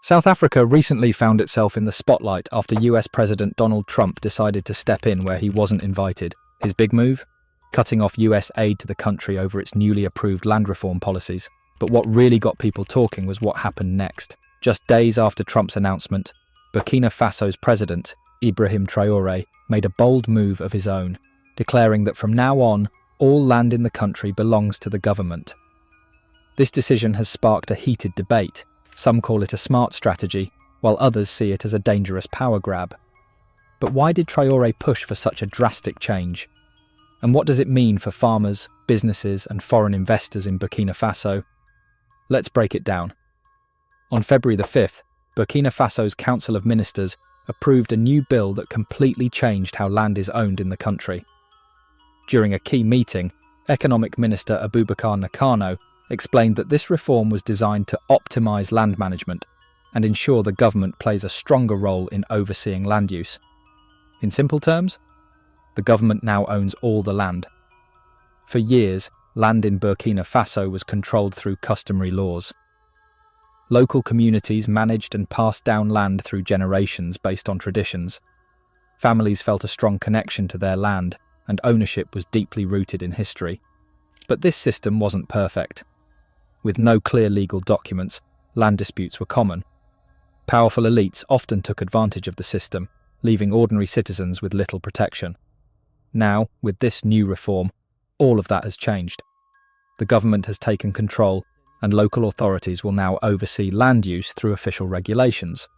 South Africa recently found itself in the spotlight after US President Donald Trump decided to step in where he wasn't invited. His big move? Cutting off US aid to the country over its newly approved land reform policies. But what really got people talking was what happened next. Just days after Trump's announcement, Burkina Faso's president, Ibrahim Traore, made a bold move of his own, declaring that from now on, all land in the country belongs to the government. This decision has sparked a heated debate. Some call it a smart strategy, while others see it as a dangerous power grab. But why did Traore push for such a drastic change? And what does it mean for farmers, businesses, and foreign investors in Burkina Faso? Let's break it down. On February the 5th, Burkina Faso's Council of Ministers approved a new bill that completely changed how land is owned in the country. During a key meeting, Economic Minister Abubakar Nakano explained that this reform was designed to optimize land management and ensure the government plays a stronger role in overseeing land use. In simple terms, the government now owns all the land. For years, land in Burkina Faso was controlled through customary laws. Local communities managed and passed down land through generations based on traditions. Families felt a strong connection to their land, and ownership was deeply rooted in history. But this system wasn't perfect. With no clear legal documents, land disputes were common. Powerful elites often took advantage of the system, leaving ordinary citizens with little protection. Now, with this new reform, all of that has changed. The government has taken control, and local authorities will now oversee land use through official regulations.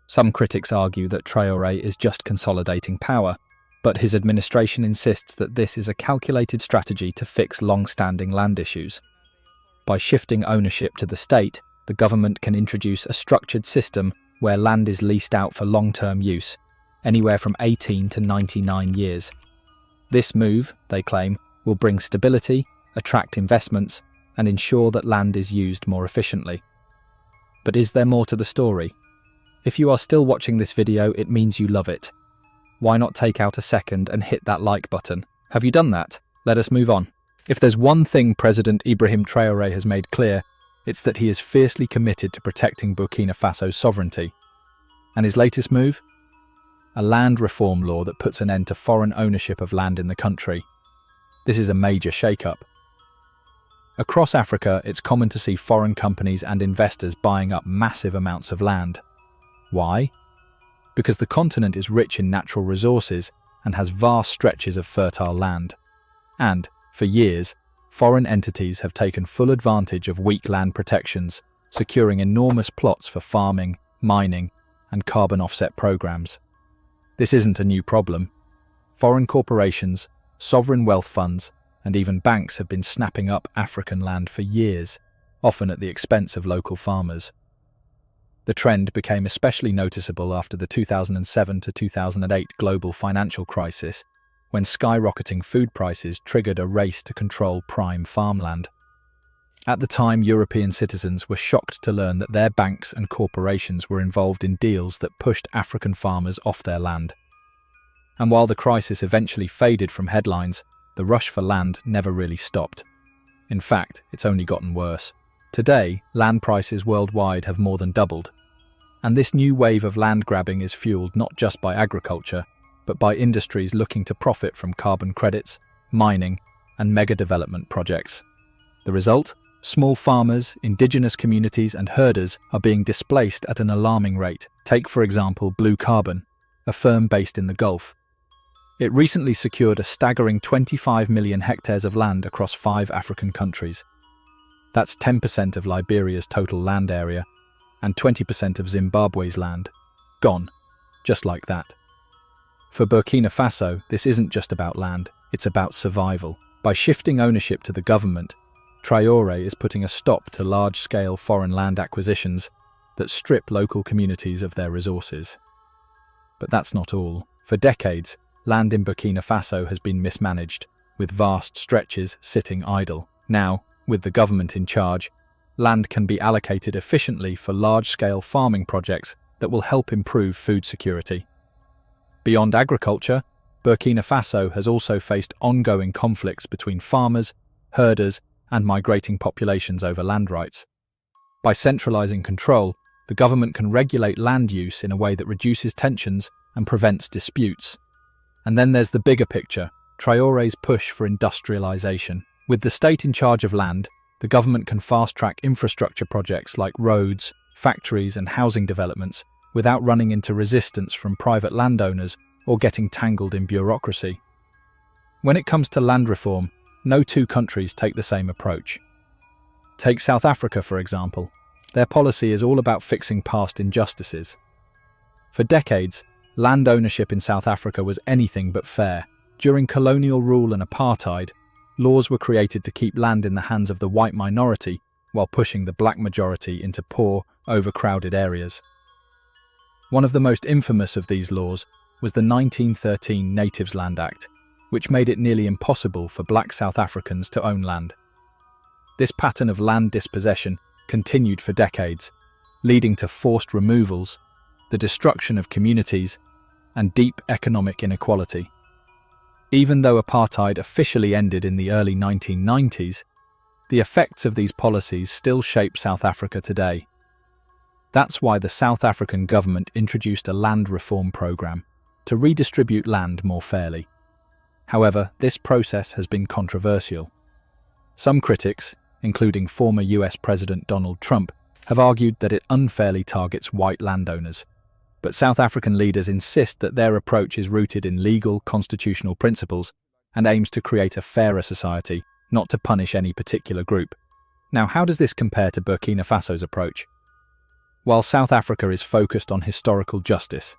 Some critics argue that Traore is just consolidating power, but his administration insists that this is a calculated strategy to fix long-standing land issues. By shifting ownership to the state, the government can introduce a structured system where land is leased out for long-term use, anywhere from 18 to 99 years. This move, they claim, will bring stability, attract investments, and ensure that land is used more efficiently. But is there more to the story? If you are still watching this video, it means you love it. Why not take out a second and hit that like button? Have you done that? Let us move on. If there's one thing President Ibrahim Traore has made clear, it's that he is fiercely committed to protecting Burkina Faso's sovereignty. And his latest move? A land reform law that puts an end to foreign ownership of land in the country. This is a major shake-up. Across Africa, it's common to see foreign companies and investors buying up massive amounts of land. Why? Because the continent is rich in natural resources and has vast stretches of fertile land. And, for years, foreign entities have taken full advantage of weak land protections, securing enormous plots for farming, mining, and carbon offset programs. This isn't a new problem. Foreign corporations, sovereign wealth funds, and even banks have been snapping up African land for years, often at the expense of local farmers. The trend became especially noticeable after the 2007 to 2008 global financial crisis, when skyrocketing food prices triggered a race to control prime farmland. At the time, European citizens were shocked to learn that their banks and corporations were involved in deals that pushed African farmers off their land. And while the crisis eventually faded from headlines, the rush for land never really stopped. In fact, it's only gotten worse. Today, land prices worldwide have more than doubled. And this new wave of land grabbing is fueled not just by agriculture, but by industries looking to profit from carbon credits, mining, and mega-development projects. The result? Small farmers, indigenous communities, and herders are being displaced at an alarming rate. Take, for example, Blue Carbon, a firm based in the Gulf. It recently secured a staggering 25 million hectares of land across 5 African countries. That's 10% of Liberia's total land area, and 20% of Zimbabwe's land. Gone. Just like that. For Burkina Faso, this isn't just about land, it's about survival. By shifting ownership to the government, Traore is putting a stop to large-scale foreign land acquisitions that strip local communities of their resources. But that's not all. For decades, land in Burkina Faso has been mismanaged, with vast stretches sitting idle. Now, with the government in charge, land can be allocated efficiently for large-scale farming projects that will help improve food security. Beyond agriculture, Burkina Faso has also faced ongoing conflicts between farmers, herders, and migrating populations over land rights. By centralizing control, the government can regulate land use in a way that reduces tensions and prevents disputes. And then there's the bigger picture, Traore's push for industrialization. With the state in charge of land, the government can fast-track infrastructure projects like roads, factories and housing developments without running into resistance from private landowners or getting tangled in bureaucracy. When it comes to land reform, no two countries take the same approach. Take South Africa, for example. Their policy is all about fixing past injustices. For decades, land ownership in South Africa was anything but fair. During colonial rule and apartheid, laws were created to keep land in the hands of the white minority while pushing the black majority into poor, overcrowded areas. One of the most infamous of these laws was the 1913 Natives Land Act, which made it nearly impossible for black South Africans to own land. This pattern of land dispossession continued for decades, leading to forced removals, the destruction of communities, and deep economic inequality. Even though apartheid officially ended in the early 1990s, the effects of these policies still shape South Africa today. That's why the South African government introduced a land reform program to redistribute land more fairly. However, this process has been controversial. Some critics, including former US President Donald Trump, have argued that it unfairly targets white landowners. But South African leaders insist that their approach is rooted in legal, constitutional principles and aims to create a fairer society, not to punish any particular group. Now, how does this compare to Burkina Faso's approach? While South Africa is focused on historical justice,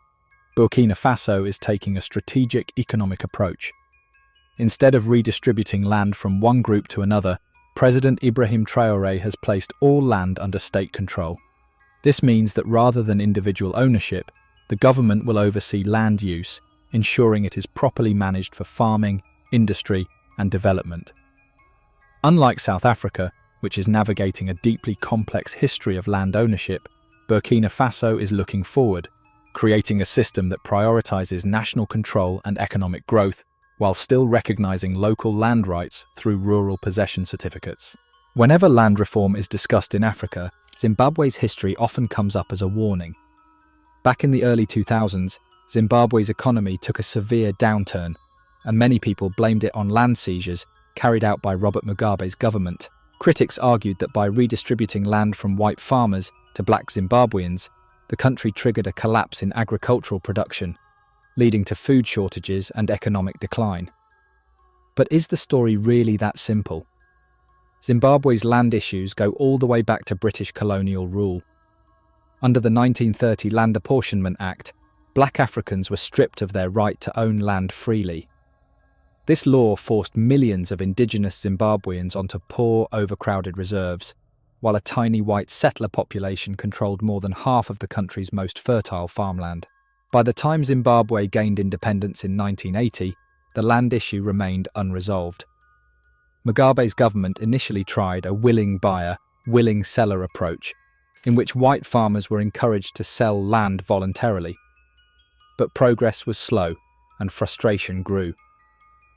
Burkina Faso is taking a strategic economic approach. Instead of redistributing land from one group to another, President Ibrahim Traore has placed all land under state control. This means that rather than individual ownership, the government will oversee land use, ensuring it is properly managed for farming, industry, and development. Unlike South Africa, which is navigating a deeply complex history of land ownership, Burkina Faso is looking forward, creating a system that prioritizes national control and economic growth, while still recognizing local land rights through rural possession certificates. Whenever land reform is discussed in Africa, Zimbabwe's history often comes up as a warning. Back in the early 2000s, Zimbabwe's economy took a severe downturn, and many people blamed it on land seizures carried out by Robert Mugabe's government. Critics argued that by redistributing land from white farmers to black Zimbabweans, the country triggered a collapse in agricultural production, leading to food shortages and economic decline. But is the story really that simple? Zimbabwe's land issues go all the way back to British colonial rule. Under the 1930 Land Apportionment Act, black Africans were stripped of their right to own land freely. This law forced millions of indigenous Zimbabweans onto poor, overcrowded reserves, while a tiny white settler population controlled more than half of the country's most fertile farmland. By the time Zimbabwe gained independence in 1980, the land issue remained unresolved. Mugabe's government initially tried a willing buyer, willing seller approach, in which white farmers were encouraged to sell land voluntarily. But progress was slow, and frustration grew.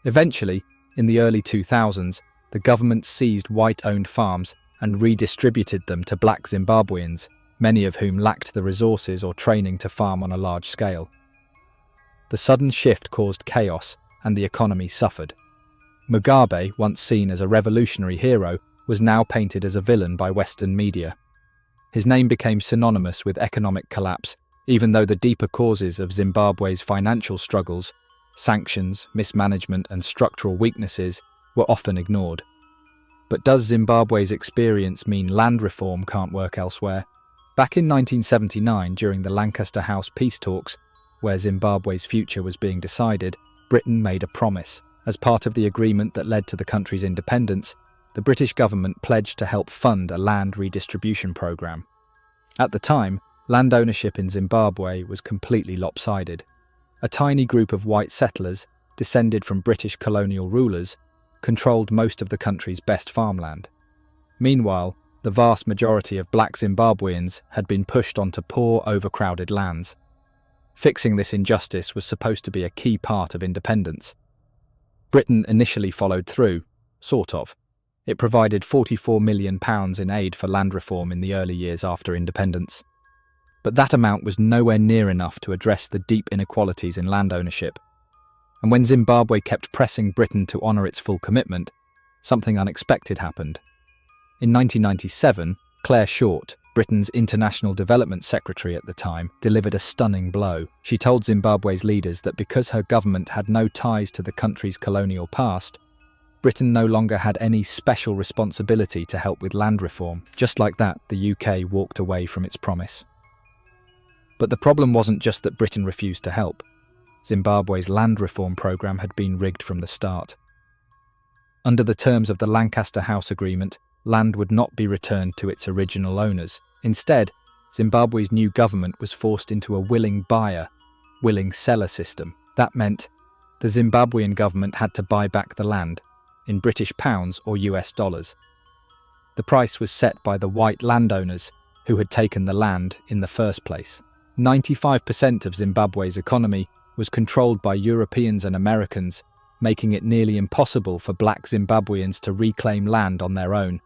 Eventually, in the early 2000s, the government seized white-owned farms and redistributed them to black Zimbabweans, many of whom lacked the resources or training to farm on a large scale. The sudden shift caused chaos, and the economy suffered. Mugabe, once seen as a revolutionary hero, was now painted as a villain by Western media. His name became synonymous with economic collapse, even though the deeper causes of Zimbabwe's financial struggles, sanctions, mismanagement, and structural weaknesses, were often ignored. But does Zimbabwe's experience mean land reform can't work elsewhere? Back in 1979, during the Lancaster House peace talks, where Zimbabwe's future was being decided, Britain made a promise. As part of the agreement that led to the country's independence, the British government pledged to help fund a land redistribution programme. At the time, land ownership in Zimbabwe was completely lopsided. A tiny group of white settlers, descended from British colonial rulers, controlled most of the country's best farmland. Meanwhile, the vast majority of black Zimbabweans had been pushed onto poor, overcrowded lands. Fixing this injustice was supposed to be a key part of independence. Britain initially followed through, sort of. It provided £44 million in aid for land reform in the early years after independence. But that amount was nowhere near enough to address the deep inequalities in land ownership. And when Zimbabwe kept pressing Britain to honour its full commitment, something unexpected happened. In 1997, Claire Short, Britain's International Development Secretary at the time, delivered a stunning blow. She told Zimbabwe's leaders that because her government had no ties to the country's colonial past, Britain no longer had any special responsibility to help with land reform. Just like that, the UK walked away from its promise. But the problem wasn't just that Britain refused to help. Zimbabwe's land reform programme had been rigged from the start. Under the terms of the Lancaster House Agreement, land would not be returned to its original owners. Instead, Zimbabwe's new government was forced into a willing buyer, willing seller system. That meant the Zimbabwean government had to buy back the land in British pounds or US dollars. The price was set by the white landowners who had taken the land in the first place. 95% of Zimbabwe's economy was controlled by Europeans and Americans, making it nearly impossible for black Zimbabweans to reclaim land on their own.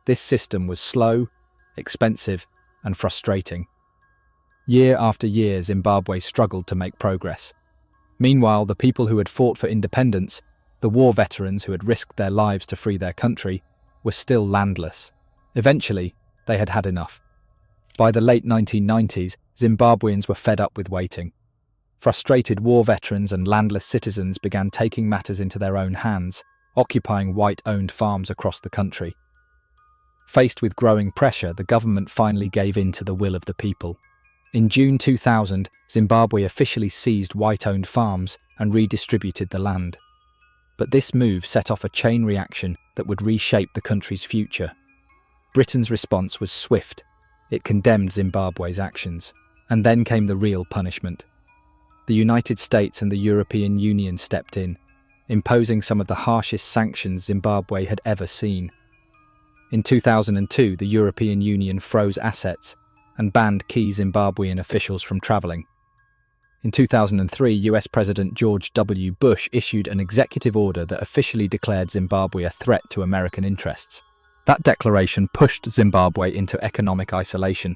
This system was slow, expensive, and frustrating. Year after year, Zimbabwe struggled to make progress. Meanwhile, the people who had fought for independence, the war veterans who had risked their lives to free their country, were still landless. Eventually, they had had enough. By the late 1990s, Zimbabweans were fed up with waiting. Frustrated war veterans and landless citizens began taking matters into their own hands, occupying white-owned farms across the country. Faced with growing pressure, the government finally gave in to the will of the people. In June 2000, Zimbabwe officially seized white-owned farms and redistributed the land. But this move set off a chain reaction that would reshape the country's future. Britain's response was swift. It condemned Zimbabwe's actions. And then came the real punishment. The United States and the European Union stepped in, imposing some of the harshest sanctions Zimbabwe had ever seen. In 2002, the European Union froze assets and banned key Zimbabwean officials from travelling. In 2003, US President George W. Bush issued an executive order that officially declared Zimbabwe a threat to American interests. That declaration pushed Zimbabwe into economic isolation.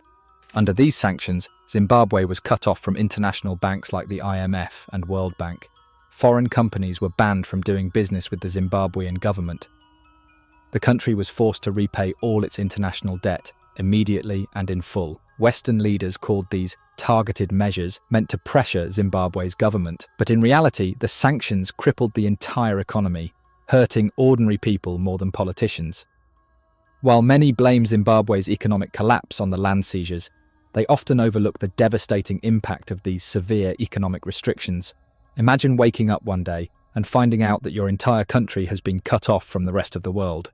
Under these sanctions, Zimbabwe was cut off from international banks like the IMF and World Bank. Foreign companies were banned from doing business with the Zimbabwean government. The country was forced to repay all its international debt, immediately and in full. Western leaders called these targeted measures meant to pressure Zimbabwe's government, but in reality, the sanctions crippled the entire economy, hurting ordinary people more than politicians. While many blame Zimbabwe's economic collapse on the land seizures, they often overlook the devastating impact of these severe economic restrictions. Imagine waking up one day and finding out that your entire country has been cut off from the rest of the world.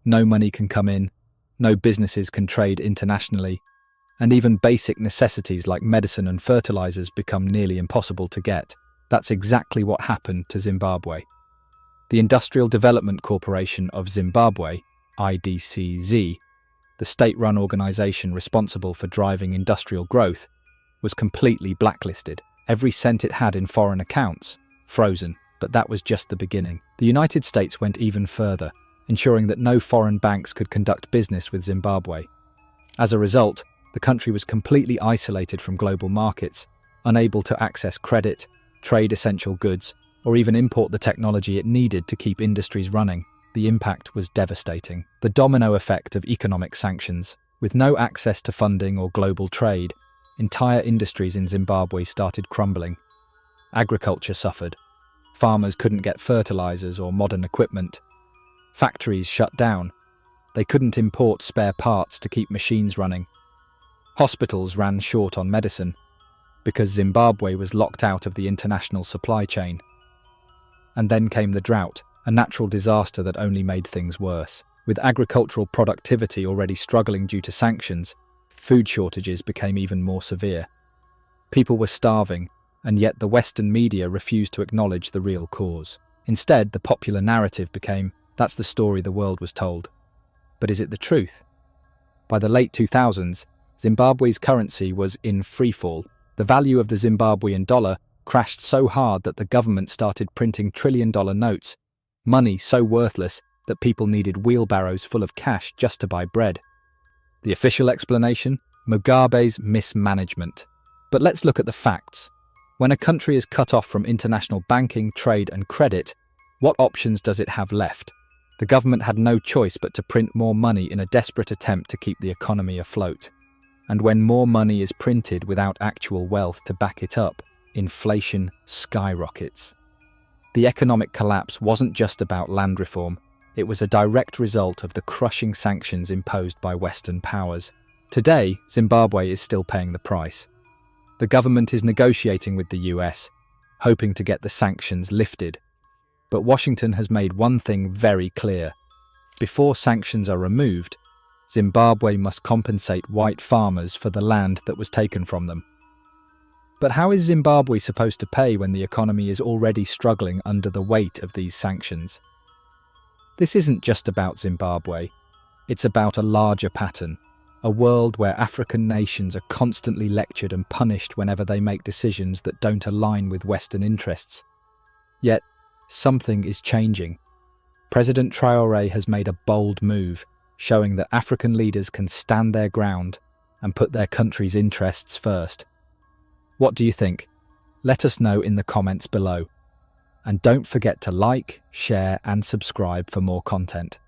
No money can come in, no businesses can trade internationally, and even basic necessities like medicine and fertilizers become nearly impossible to get. That's exactly what happened to Zimbabwe. The Industrial Development Corporation of Zimbabwe, IDCZ, the state-run organisation responsible for driving industrial growth, was completely blacklisted. Every cent it had in foreign accounts, frozen, but that was just the beginning. The United States went even further, ensuring that no foreign banks could conduct business with Zimbabwe. As a result, the country was completely isolated from global markets, unable to access credit, trade essential goods, or even import the technology it needed to keep industries running. The impact was devastating. The domino effect of economic sanctions. With no access to funding or global trade, entire industries in Zimbabwe started crumbling. Agriculture suffered. Farmers couldn't get fertilizers or modern equipment. Factories shut down. They couldn't import spare parts to keep machines running. Hospitals ran short on medicine because Zimbabwe was locked out of the international supply chain. And then came the drought, a natural disaster that only made things worse. With agricultural productivity already struggling due to sanctions, food shortages became even more severe. People were starving, and yet the Western media refused to acknowledge the real cause. Instead, the popular narrative became, that's the story the world was told. But is it the truth? By the late 2000s, Zimbabwe's currency was in freefall. The value of the Zimbabwean dollar crashed so hard that the government started printing trillion-dollar notes, money so worthless that people needed wheelbarrows full of cash just to buy bread. The official explanation? Mugabe's mismanagement. But let's look at the facts. When a country is cut off from international banking, trade and credit, what options does it have left? The government had no choice but to print more money in a desperate attempt to keep the economy afloat. And when more money is printed without actual wealth to back it up, inflation skyrockets. The economic collapse wasn't just about land reform, it was a direct result of the crushing sanctions imposed by Western powers. Today, Zimbabwe is still paying the price. The government is negotiating with the US, hoping to get the sanctions lifted. But Washington has made one thing very clear. Before sanctions are removed, Zimbabwe must compensate white farmers for the land that was taken from them. But how is Zimbabwe supposed to pay when the economy is already struggling under the weight of these sanctions? This isn't just about Zimbabwe. It's about a larger pattern, a world where African nations are constantly lectured and punished whenever they make decisions that don't align with Western interests. Yet, something is changing. President Traore has made a bold move, showing that African leaders can stand their ground and put their country's interests first. What do you think? Let us know in the comments below. And don't forget to like, share and subscribe for more content.